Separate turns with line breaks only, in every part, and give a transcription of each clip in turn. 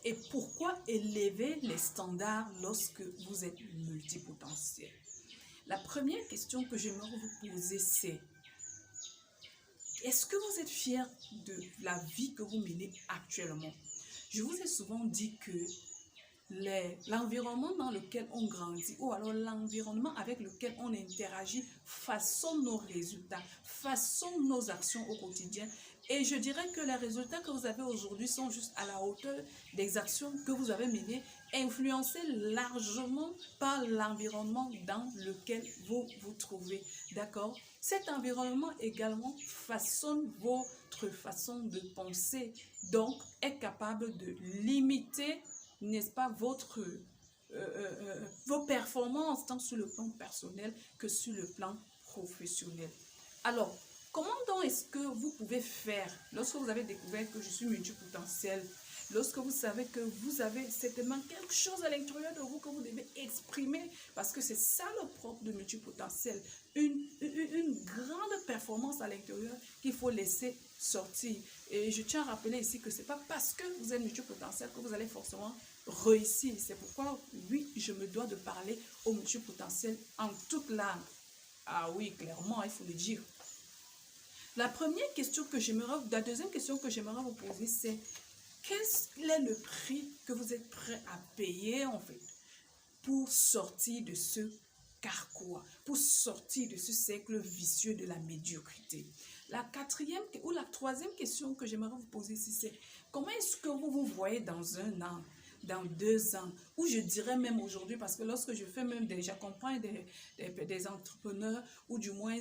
Et pourquoi élever les standards lorsque vous êtes multipotentiel? La première question que j'aimerais vous poser, c'est: est-ce que vous êtes fier de la vie que vous menez actuellement? Je vous ai souvent dit que l'environnement dans lequel on grandit ou alors l'environnement avec lequel on interagit façonne nos résultats, façonne nos actions au quotidien. Et je dirais que les résultats que vous avez aujourd'hui sont juste à la hauteur des actions que vous avez menées, influencées largement par l'environnement dans lequel vous vous trouvez. D'accord? Cet environnement également façonne votre façon de penser, donc est capable de limiter, n'est-ce pas, vos performances tant sur le plan personnel que sur le plan professionnel. Alors, comment donc est-ce que vous pouvez faire lorsque vous avez découvert que je suis multipotentiel, lorsque vous savez que vous avez certainement quelque chose à l'intérieur de vous que vous devez exprimer, parce que c'est ça le propre de multipotentiel, une grande performance à l'intérieur qu'il faut laisser sortir. Et je tiens à rappeler ici que ce n'est pas parce que vous êtes multipotentiel que vous allez forcément réussir. C'est pourquoi, oui, je me dois de parler au multipotentiel en toute langue. Ah oui, clairement, il faut le dire. La deuxième question que j'aimerais vous poser, c'est: quel est le prix que vous êtes prêt à payer en fait pour sortir de ce carquois, pour sortir de ce cercle vicieux de la médiocrité? La troisième question que j'aimerais vous poser ici, c'est: comment est-ce que vous vous voyez dans 1 an, dans 2 ans, ou je dirais même aujourd'hui, parce que lorsque j'accompagne des entrepreneurs, ou du moins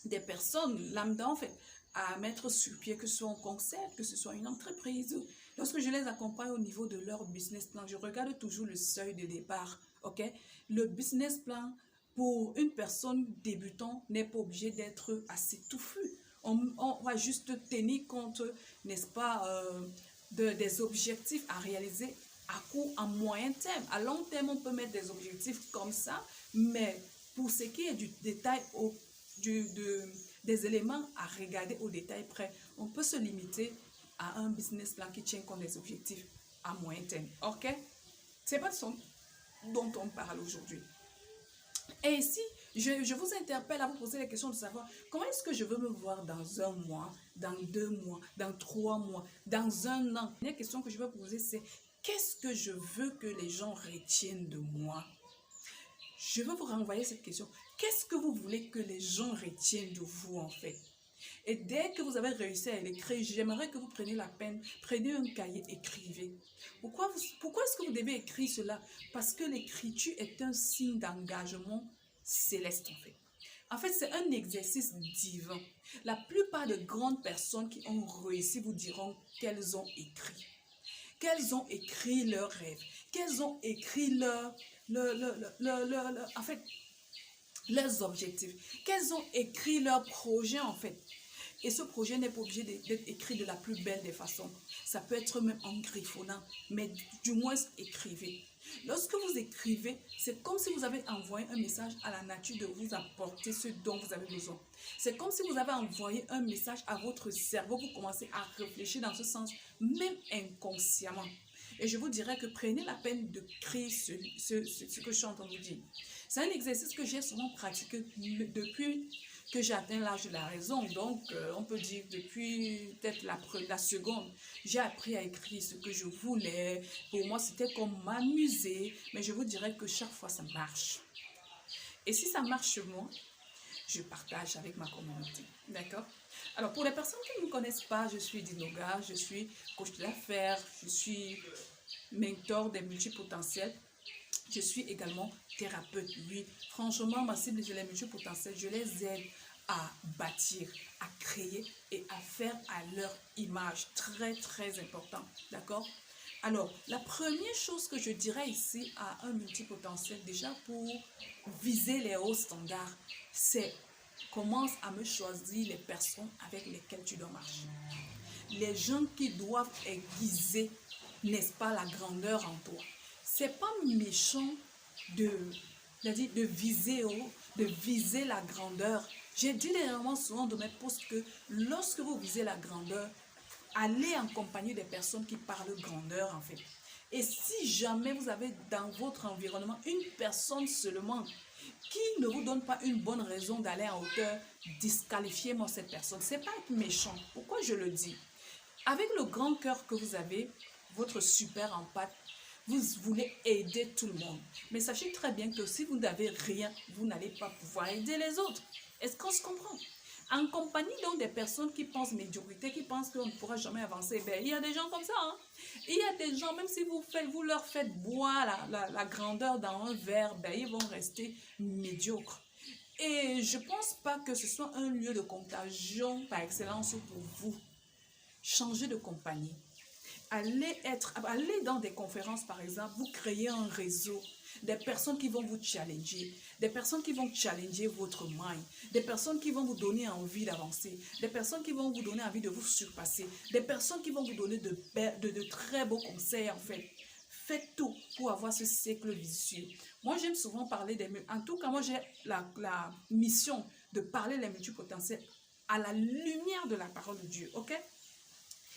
des personnes lambda en fait, à mettre sur pied, que ce soit un concept, que ce soit une entreprise. Lorsque je les accompagne au niveau de leur business plan, je regarde toujours le seuil de départ, ok? Le business plan pour une personne débutant n'est pas obligé d'être assez touffu. On va juste tenir compte, n'est-ce pas, des objectifs à réaliser à court, à moyen terme. À long terme, on peut mettre des objectifs comme ça, mais pour ce qui est du détail des éléments à regarder au détail près, on peut se limiter à un business plan qui tient compte des objectifs à moyen terme. Ok? C'est pas de ça dont on parle aujourd'hui. Et ici, je vous interpelle à vous poser la question de savoir: comment est-ce que je veux me voir dans 1 mois, dans 2 mois, dans 3 mois, dans 1 an? La question que je veux poser, c'est: qu'est-ce que je veux que les gens retiennent de moi? Je veux vous renvoyer cette question. Qu'est-ce que vous voulez que les gens retiennent de vous en fait? Et dès que vous avez réussi à l'écrire, j'aimerais que vous preniez la peine, prenez un cahier, écrivez. Pourquoi est-ce que vous devez écrire cela? Parce que l'écriture est un signe d'engagement céleste en fait. En fait, c'est un exercice divin. La plupart de grandes personnes qui ont réussi vous diront qu'elles ont écrit. Qu'elles ont écrit leurs rêves, qu'elles ont écrit en fait, leurs objectifs, qu'elles ont écrit leurs projets en fait. Et ce projet n'est pas obligé d'être écrit de la plus belle des façons. Ça peut être même en griffonnant, mais du moins écrivez. Lorsque vous écrivez, c'est comme si vous avez envoyé un message à la nature de vous apporter ce dont vous avez besoin. C'est comme si vous avez envoyé un message à votre cerveau, vous commencez à réfléchir dans ce sens, même inconsciemment. Et je vous dirais que prenez la peine de créer ce que je suis en train de vous dire. C'est un exercice que j'ai souvent pratiqué depuis que j'ai atteint l'âge de la raison. Donc, on peut dire depuis peut-être la seconde, j'ai appris à écrire ce que je voulais. Pour moi, c'était comme m'amuser. Mais je vous dirais que chaque fois, ça marche. Et si ça marche chez moi, je partage avec ma communauté. D'accord? Alors, pour les personnes qui ne me connaissent pas, je suis Dinoga, je suis coach d'affaires, je suis mentor des multipotentiels. Je suis également thérapeute. Oui, franchement, ma cible, je les multipotentiels, je les aide à bâtir, à créer et à faire à leur image. Très, très important. D'accord? Alors, la première chose que je dirais ici à un multipotentiel, déjà pour viser les hauts standards, c'est: commence à me choisir les personnes avec lesquelles tu dois marcher. Les gens qui doivent aiguiser, n'est-ce pas, la grandeur en toi. C'est pas méchant de viser la grandeur. J'ai dit dernièrement souvent de mes posts que lorsque vous visez la grandeur, allez en compagnie des personnes qui parlent grandeur en fait. Et si jamais vous avez dans votre environnement une personne seulement qui ne vous donne pas une bonne raison d'aller en hauteur, disqualifiez-moi cette personne. C'est pas être méchant. Pourquoi je le dis? Avec le grand cœur que vous avez, votre super empathie, vous voulez aider tout le monde. Mais sachez très bien que si vous n'avez rien, vous n'allez pas pouvoir aider les autres. Est-ce qu'on se comprend? En compagnie donc des personnes qui pensent médiocrité, qui pensent qu'on ne pourra jamais avancer, ben, il y a des gens comme ça. Hein? Il y a des gens, même si vous leur faites boire la grandeur dans un verre, ben, ils vont rester médiocres. Et je ne pense pas que ce soit un lieu de contagion par excellence pour vous. Changez de compagnie. Allez dans des conférences, par exemple, vous créez un réseau, des personnes qui vont vous challenger, des personnes qui vont challenger votre mind, des personnes qui vont vous donner envie d'avancer, des personnes qui vont vous donner envie de vous surpasser, des personnes qui vont vous donner de très beaux conseils, en fait. Faites tout pour avoir ce cercle vicieux. Moi, j'aime souvent parler En tout cas, moi, j'ai la mission de parler les multipotentiels à la lumière de la parole de Dieu, ok?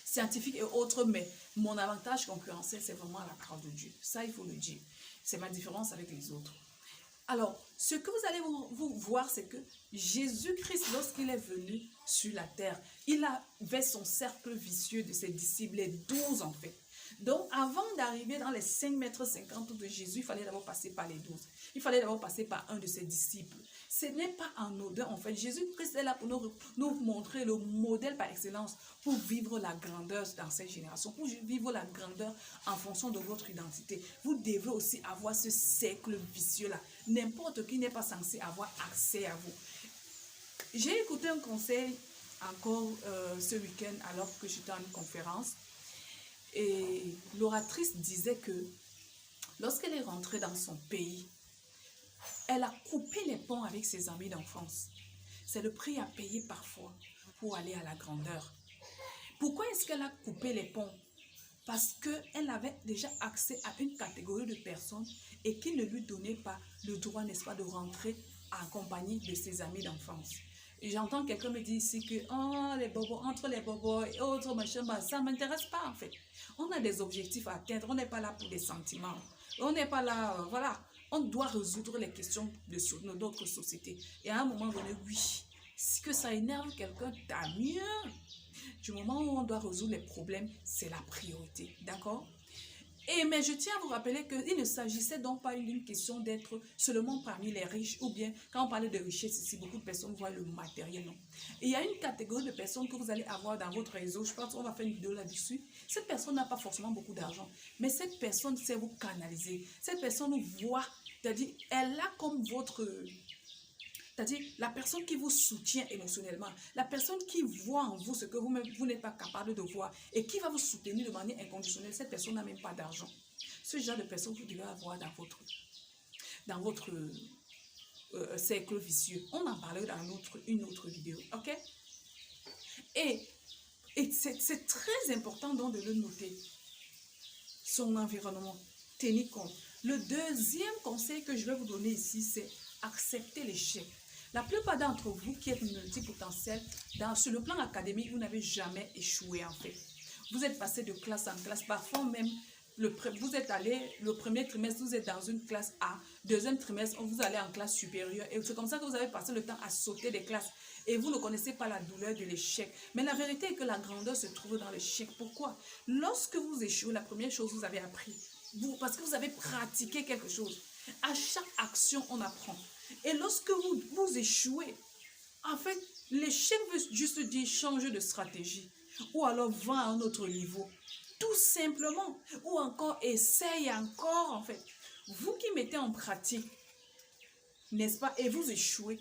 Scientifique et autres, mais mon avantage concurrentiel, c'est vraiment la parole de Dieu. Ça, il faut le dire. C'est ma différence avec les autres. Alors, ce que vous allez vous voir, c'est que Jésus-Christ, lorsqu'il est venu sur la terre, il avait son cercle vicieux de ses disciples, les 12 en fait. Donc, avant d'arriver dans les 5,50 m de Jésus, il fallait d'abord passer par les 12. Il fallait d'abord passer par un de ses disciples. Ce n'est pas en odeur, en fait. Jésus-Christ est là pour nous montrer le modèle par excellence pour vivre la grandeur dans cette génération, pour vivre la grandeur en fonction de votre identité. Vous devez aussi avoir ce cercle vicieux-là. N'importe qui n'est pas censé avoir accès à vous. J'ai écouté un conseil encore ce week-end alors que j'étais en une conférence. Et l'oratrice disait que lorsqu'elle est rentrée dans son pays, elle a coupé les ponts avec ses amis d'enfance. C'est le prix à payer parfois pour aller à la grandeur. Pourquoi est-ce qu'elle a coupé les ponts? Parce qu'elle avait déjà accès à une catégorie de personnes et qui ne lui donnait pas le droit, n'est-ce pas, de rentrer en compagnie de ses amis d'enfance. Et j'entends quelqu'un me dire ici que oh, les bobos, entre les bobos et autres machins, bah, ça ne m'intéresse pas en fait. On a des objectifs à atteindre, on n'est pas là pour des sentiments. On n'est pas là, voilà. On doit résoudre les questions de notre société. Et à un moment donné, oui, si que ça énerve quelqu'un, t'as mieux. Du moment où on doit résoudre les problèmes, c'est la priorité, d'accord? Mais je tiens à vous rappeler qu'il ne s'agissait donc pas d'une question d'être seulement parmi les riches, ou bien quand on parle de richesse ici, beaucoup de personnes voient le matériel, non. Et il y a une catégorie de personnes que vous allez avoir dans votre réseau, je pense qu'on va faire une vidéo là-dessus. Cette personne n'a pas forcément beaucoup d'argent, mais cette personne sait vous canaliser. Cette personne vous voit, c'est-à-dire elle a comme votre... C'est-à-dire la personne qui vous soutient émotionnellement, la personne qui voit en vous ce que vous n'êtes pas capable de voir et qui va vous soutenir de manière inconditionnelle, cette personne n'a même pas d'argent. Ce genre de personne vous devez avoir dans votre cercle vicieux. On en parlera dans une autre vidéo, ok? Et c'est très important donc de le noter, son environnement, tenir compte. Le deuxième conseil que je vais vous donner ici, c'est accepter l'échec. La plupart d'entre vous qui êtes multipotentiels, sur le plan académique, vous n'avez jamais échoué en fait. Vous êtes passé de classe en classe, parfois même, vous êtes allé, le premier trimestre, vous êtes dans une classe A, deuxième trimestre, vous allez en classe supérieure. Et c'est comme ça que vous avez passé le temps à sauter des classes. Et vous ne connaissez pas la douleur de l'échec. Mais la vérité est que la grandeur se trouve dans l'échec. Pourquoi? Lorsque vous échouez, la première chose que vous avez appris, parce que vous avez pratiqué quelque chose. À chaque action, on apprend. Et lorsque vous échouez, en fait, l'échec veut juste dire changer de stratégie. Ou alors va à un autre niveau. Tout simplement. Ou encore essaye encore, en fait. Vous qui mettez en pratique, n'est-ce pas, et vous échouez.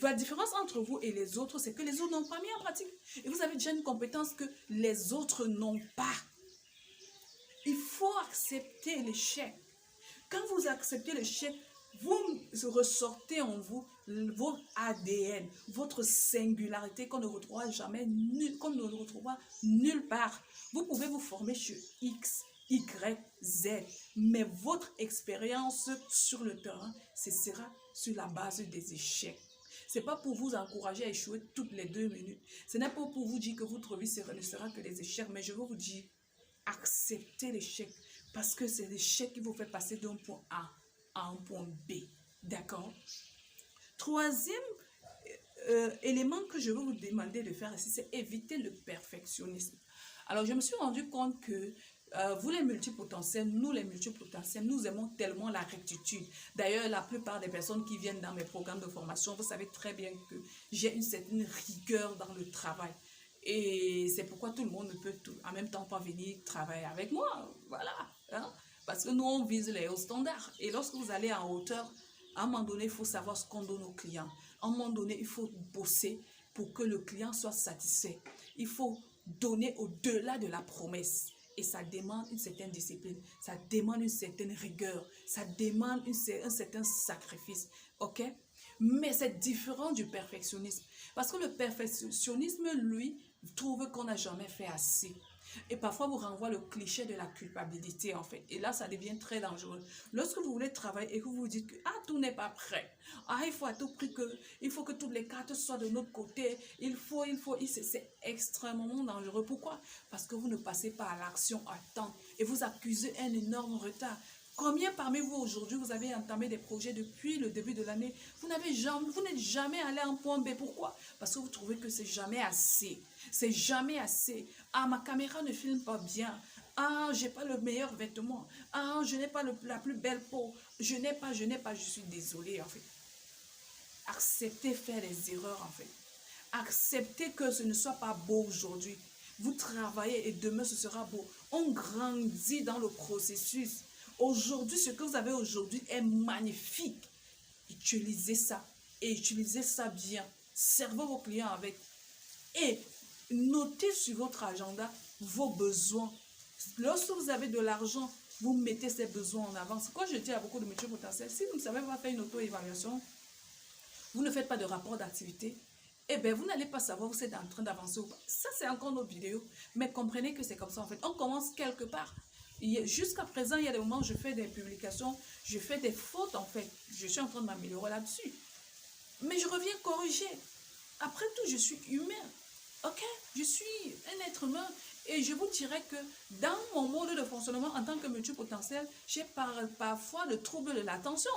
La différence entre vous et les autres, c'est que les autres n'ont pas mis en pratique. Et vous avez déjà une compétence que les autres n'ont pas. Il faut accepter l'échec. Quand vous acceptez l'échec, vous ressortez en vous votre ADN, votre singularité qu'on ne retrouvera jamais, qu'on ne retrouvera nulle part. Vous pouvez vous former sur X, Y, Z, mais votre expérience sur le terrain, ce sera sur la base des échecs. Ce n'est pas pour vous encourager à échouer toutes les 2 minutes. Ce n'est pas pour vous dire que votre vie ne sera que des échecs, mais je veux vous dire, acceptez l'échec parce que c'est l'échec qui vous fait passer d'un point A à un point B. D'accord? Troisième élément que je veux vous demander de faire ici, c'est éviter le perfectionnisme. Alors, je me suis rendu compte que vous les multipotentiels, nous les multipotentiels, nous aimons tellement la rectitude. D'ailleurs, la plupart des personnes qui viennent dans mes programmes de formation, vous savez très bien que j'ai une certaine rigueur dans le travail. Et c'est pourquoi tout le monde ne peut en même temps pas venir travailler avec moi. Voilà. Hein? Parce que nous, on vise les hauts standards. Et lorsque vous allez en hauteur, à un moment donné, il faut savoir ce qu'on donne aux clients. À un moment donné, il faut bosser pour que le client soit satisfait. Il faut donner au-delà de la promesse. Et ça demande une certaine discipline, ça demande une certaine rigueur, ça demande un certain sacrifice. OK? Mais c'est différent du perfectionnisme. Parce que le perfectionnisme, lui, trouve qu'on n'a jamais fait assez. Et parfois, vous renvoie le cliché de la culpabilité, en fait. Et là, ça devient très dangereux. Lorsque vous voulez travailler et que vous vous dites que tout n'est pas prêt. Il faut à tout prix il faut que toutes les cartes soient de notre côté. C'est extrêmement dangereux. Pourquoi? Parce que vous ne passez pas à l'action à temps. Et vous accusez un énorme retard. Combien parmi vous aujourd'hui, vous avez entamé des projets depuis le début de l'année? Vous n'êtes jamais allé en point B. Pourquoi? Parce que vous trouvez que c'est jamais assez. C'est jamais assez. Ma caméra ne filme pas bien. J'ai pas le meilleur vêtement. Je n'ai pas la plus belle peau. Je n'ai pas, je suis désolée en fait. Acceptez faire des erreurs en fait. Acceptez que ce ne soit pas beau aujourd'hui. Vous travaillez et demain ce sera beau. On grandit dans le processus. Aujourd'hui, ce que vous avez aujourd'hui est magnifique. Utilisez ça et utilisez ça bien. Servez vos clients avec. Et notez sur votre agenda vos besoins. Lorsque vous avez de l'argent, vous mettez ces besoins en avance. Quand je dis à beaucoup de multipotentiels, si vous ne savez pas faire une auto-évaluation, vous ne faites pas de rapport d'activité, eh bien, vous n'allez pas savoir où vous êtes en train d'avancer ou pas. Ça, c'est encore notre vidéo. Mais comprenez que c'est comme ça, en fait. On commence quelque part. Jusqu'à présent, il y a des moments où je fais des publications, je fais des fautes, en fait. Je suis en train de m'améliorer là-dessus. Mais je reviens corriger. Après tout, je suis humain. OK? Je suis un être humain. Et je vous dirais que dans mon mode de fonctionnement en tant que multipotentiel, j'ai parfois le trouble de l'attention.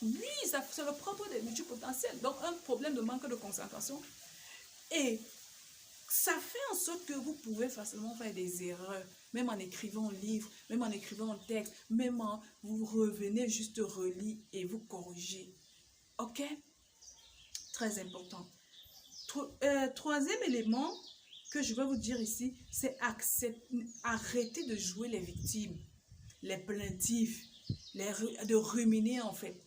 Oui, c'est le propre des multipotentiels. Donc, un problème de manque de concentration. Et ça fait en sorte que vous pouvez facilement faire des erreurs, même en écrivant un livre, même en écrivant un texte, même en vous revenez juste relire et vous corriger. OK? Très important. Troisième élément que je vais vous dire ici, c'est arrêter de jouer les victimes, les plaintifs, de ruminer en fait.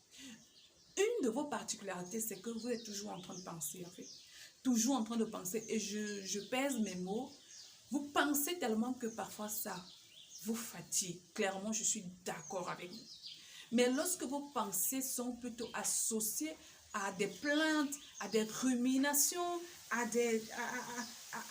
Une de vos particularités, c'est que vous êtes toujours en train de penser en fait. Toujours en train de penser, et je pèse mes mots, vous pensez tellement que parfois ça vous fatigue. Clairement, je suis d'accord avec vous. Mais lorsque vos pensées sont plutôt associées à des plaintes, à des ruminations, à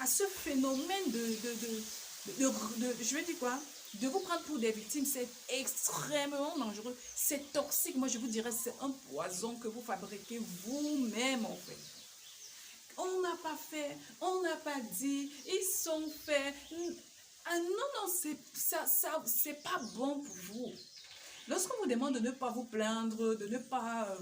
ce phénomène je vais dire quoi? De vous prendre pour des victimes, c'est extrêmement dangereux. C'est toxique. Moi, je vous dirais, c'est un poison que vous fabriquez vous-même en fait. On n'a pas fait, on n'a pas dit, ils sont faits. Non, c'est pas bon pour vous. Lorsqu'on vous demande de ne pas vous plaindre, de ne pas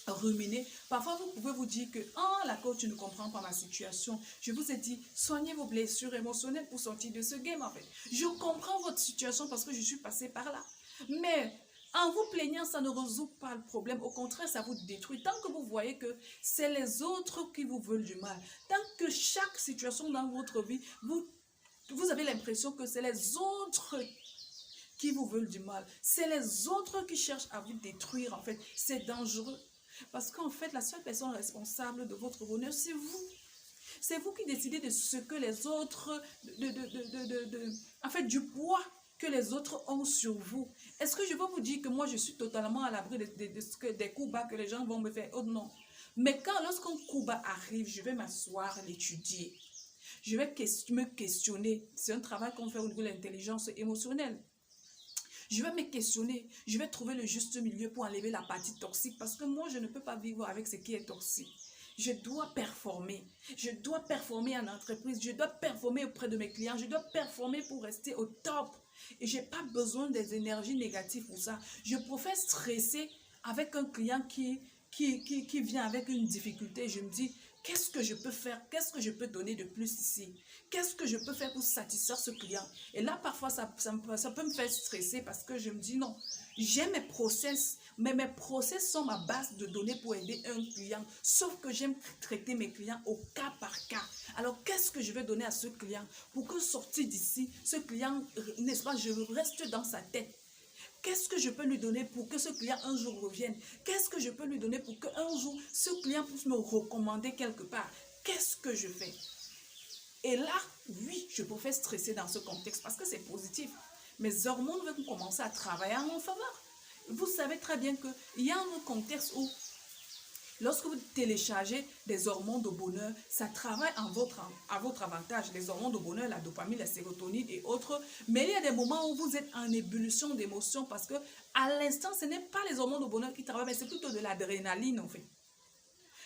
ruminer, parfois vous pouvez vous dire que la coach, tu ne comprends pas ma situation. Je vous ai dit, soignez vos blessures émotionnelles pour sortir de ce game en fait. Je comprends votre situation parce que je suis passée par là. Mais en vous plaignant, ça ne résout pas le problème. Au contraire, ça vous détruit. Tant que vous voyez que c'est les autres qui vous veulent du mal, tant que chaque situation dans votre vie, vous avez l'impression que c'est les autres qui vous veulent du mal, c'est les autres qui cherchent à vous détruire en fait, c'est dangereux. Parce qu'en fait, la seule personne responsable de votre bonheur, c'est vous. C'est vous qui décidez de ce que les autres, en fait, du poids que les autres ont sur vous. Est-ce que je peux vous dire que moi, je suis totalement à l'abri des coups bas que les gens vont me faire? Oh non. Mais lorsqu'un coup bas arrive, je vais m'asseoir, l'étudier. Je vais me questionner. C'est un travail qu'on fait au niveau de l'intelligence émotionnelle. Je vais me questionner. Je vais trouver le juste milieu pour enlever la partie toxique parce que moi, je ne peux pas vivre avec ce qui est toxique. Je dois performer. Je dois performer en entreprise. Je dois performer auprès de mes clients. Je dois performer pour rester au top. Et je n'ai pas besoin des énergies négatives pour ça. Je préfère stresser avec un client qui vient avec une difficulté. Je me dis, qu'est-ce que je peux faire? Qu'est-ce que je peux donner de plus ici? Qu'est-ce que je peux faire pour satisfaire ce client? Et là, parfois, ça peut me faire stresser parce que je me dis, non, j'ai mes process, mais mes process sont ma base de données pour aider un client. Sauf que j'aime traiter mes clients au cas par cas. Alors, qu'est-ce que je vais donner à ce client pour que sorti d'ici, ce client, n'est-ce pas, je reste dans sa tête? Qu'est-ce que je peux lui donner pour que ce client un jour revienne? Qu'est-ce que je peux lui donner pour qu'un jour ce client puisse me recommander quelque part? Qu'est-ce que je fais? Et là, oui, je préfère stresser dans ce contexte parce que c'est positif. Mes hormones vont commencer à travailler en mon faveur. Vous savez très bien qu'il y a un contexte où lorsque vous téléchargez des hormones de bonheur, ça travaille à votre avantage. Les hormones de bonheur, la dopamine, la sérotonine et autres. Mais il y a des moments où vous êtes en ébullition d'émotions parce que à l'instant, ce n'est pas les hormones de bonheur qui travaillent, mais c'est plutôt de l'adrénaline en fait.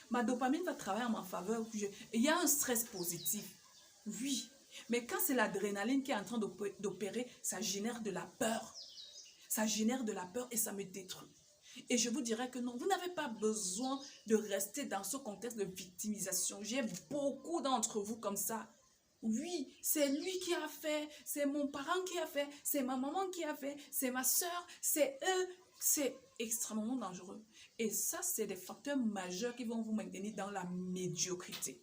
Ma dopamine va travailler en ma faveur. Il y a un stress positif. Oui. Mais quand c'est l'adrénaline qui est en train d'opérer, ça génère de la peur. Ça génère de la peur et ça me détruit. Et je vous dirais que non, vous n'avez pas besoin de rester dans ce contexte de victimisation. J'ai beaucoup d'entre vous comme ça. Oui, c'est lui qui a fait, c'est mon parent qui a fait, c'est ma maman qui a fait, c'est ma soeur, c'est eux. C'est extrêmement dangereux. Et ça, c'est des facteurs majeurs qui vont vous maintenir dans la médiocrité.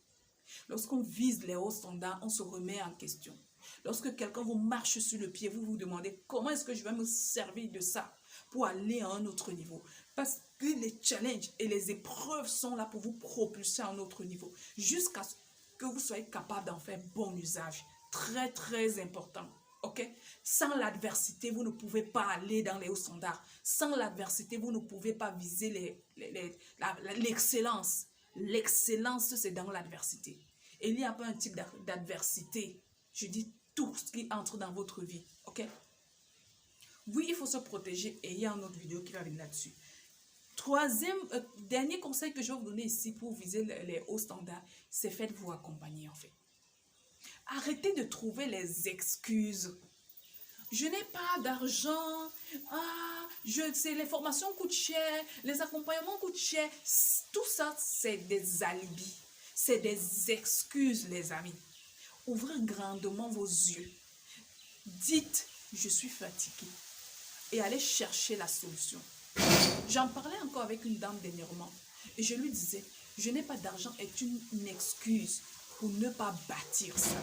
Lorsqu'on vise les hauts standards, on se remet en question. Lorsque quelqu'un vous marche sur le pied, vous vous demandez comment est-ce que je vais me servir de ça pour aller à un autre niveau. Parce que les challenges et les épreuves sont là pour vous propulser à un autre niveau. Jusqu'à ce que vous soyez capable d'en faire bon usage. Très, très important. Ok? Sans l'adversité, vous ne pouvez pas aller dans les hauts standards. Sans l'adversité, vous ne pouvez pas viser l'excellence. L'excellence, c'est dans l'adversité. Et il n'y a pas un type d'adversité. Je dis tout ce qui entre dans votre vie. Ok? Oui, il faut se protéger et il y a une autre vidéo qui va venir là-dessus. Dernier conseil que je vais vous donner ici pour viser les hauts standards, c'est faites-vous accompagner en fait. Arrêtez de trouver les excuses. Je n'ai pas d'argent. Les formations coûtent cher, les accompagnements coûtent cher. Tout ça, c'est des alibis. C'est des excuses, les amis. Ouvrez grandement vos yeux. Dites, je suis fatiguée. Et allez chercher la solution. J'en parlais encore avec une dame dernièrement. Et je lui disais, je n'ai pas d'argent est une excuse pour ne pas bâtir ça.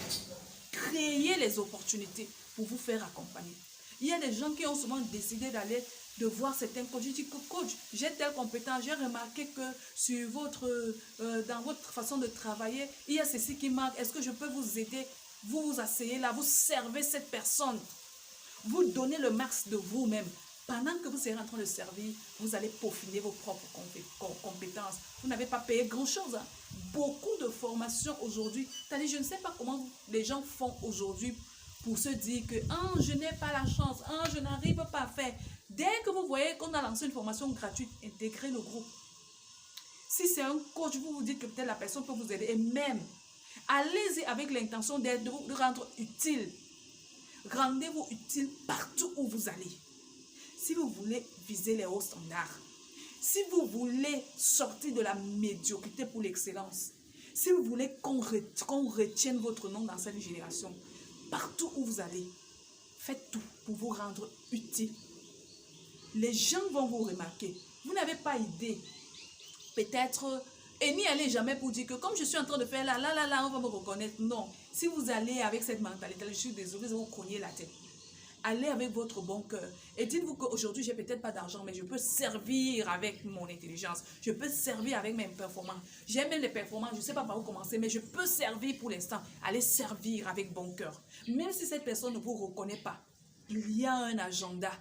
Créez les opportunités pour vous faire accompagner. Il y a des gens qui ont souvent décidé de voir certains coachs. Je dis que coach, j'ai telle compétence, j'ai remarqué que dans votre façon de travailler, il y a ceci qui manque. Est-ce que je peux vous aider? Vous vous asseyez là, vous servez cette personne. Vous donnez le max de vous-même. Pendant que vous serez en train de servir, vous allez peaufiner vos propres compétences. Vous n'avez pas payé grand-chose. Hein. Beaucoup de formations aujourd'hui. Je ne sais pas comment les gens font aujourd'hui pour se dire que je n'ai pas la chance, je n'arrive pas à faire. Dès que vous voyez qu'on a lancé une formation gratuite, intégrez le groupe. Si c'est un coach, vous vous dites que peut-être la personne peut vous aider. Et même, allez-y avec l'intention de vous rendre utile. Rendez-vous utile partout où vous allez. Si vous voulez viser les hauts standards, si vous voulez sortir de la médiocrité pour l'excellence, si vous voulez qu'on retienne votre nom dans cette génération, partout où vous allez, faites tout pour vous rendre utile. Les gens vont vous remarquer. Vous n'avez pas idée. Peut-être, et n'y allez jamais pour dire que comme je suis en train de faire là, on va me reconnaître. Non. Si vous allez avec cette mentalité, je suis désolée, vous cognez la tête. Allez avec votre bon cœur. Et dites-vous qu'aujourd'hui, j'ai peut-être pas d'argent, mais je peux servir avec mon intelligence. Je peux servir avec mes performances. J'aime les performances, je ne sais pas par où commencer, mais je peux servir pour l'instant. Allez servir avec bon cœur. Même si cette personne ne vous reconnaît pas, il y a un agenda.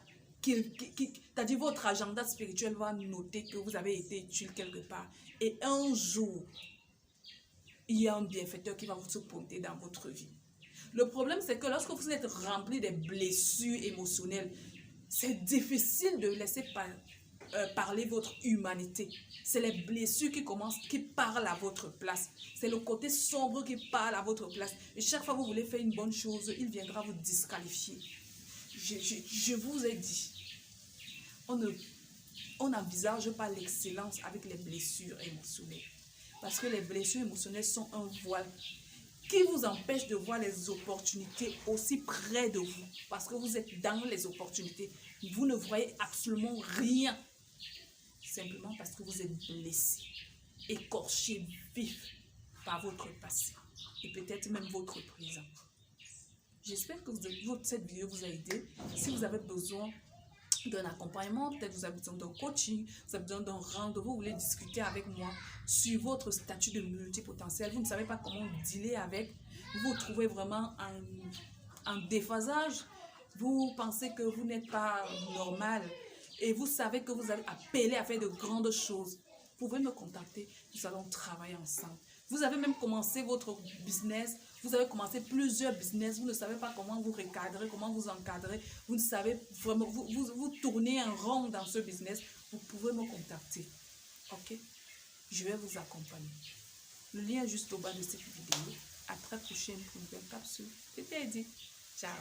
C'est-à-dire votre agenda spirituel va noter que vous avez été utile quelque part. Et un jour, il y a un bienfaiteur qui va vous se pointer dans votre vie. Le problème, c'est que lorsque vous êtes rempli de blessures émotionnelles, c'est difficile de laisser parler votre humanité. C'est les blessures qui parlent à votre place. C'est le côté sombre qui parle à votre place. Et chaque fois que vous voulez faire une bonne chose, il viendra vous disqualifier. Je vous ai dit, on n'envisage pas l'excellence avec les blessures émotionnelles. Parce que les blessures émotionnelles sont un voile qui vous empêche de voir les opportunités aussi près de vous. Parce que vous êtes dans les opportunités. Vous ne voyez absolument rien. Simplement parce que vous êtes blessé, écorché, vif par votre passé. Et peut-être même votre présent. J'espère que cette vidéo vous a aidé. Si vous avez besoin d'un accompagnement, peut-être vous avez besoin d'un coaching, vous avez besoin d'un rendez-vous, vous voulez discuter avec moi sur votre statut de multipotentiel, vous ne savez pas comment dealer avec, vous vous trouvez vraiment en déphasage, vous pensez que vous n'êtes pas normal et vous savez que vous avez appelé à faire de grandes choses, vous pouvez me contacter, nous allons travailler ensemble. Vous avez même commencé votre business, vous avez commencé plusieurs business, vous ne savez pas comment vous recadrer, comment vous encadrer, vous ne savez vraiment, vous tournez un rond dans ce business, vous pouvez me contacter. Ok? Je vais vous accompagner. Le lien est juste au bas de cette vidéo. À très prochaine pour une nouvelle capsule. C'était dit. Ciao.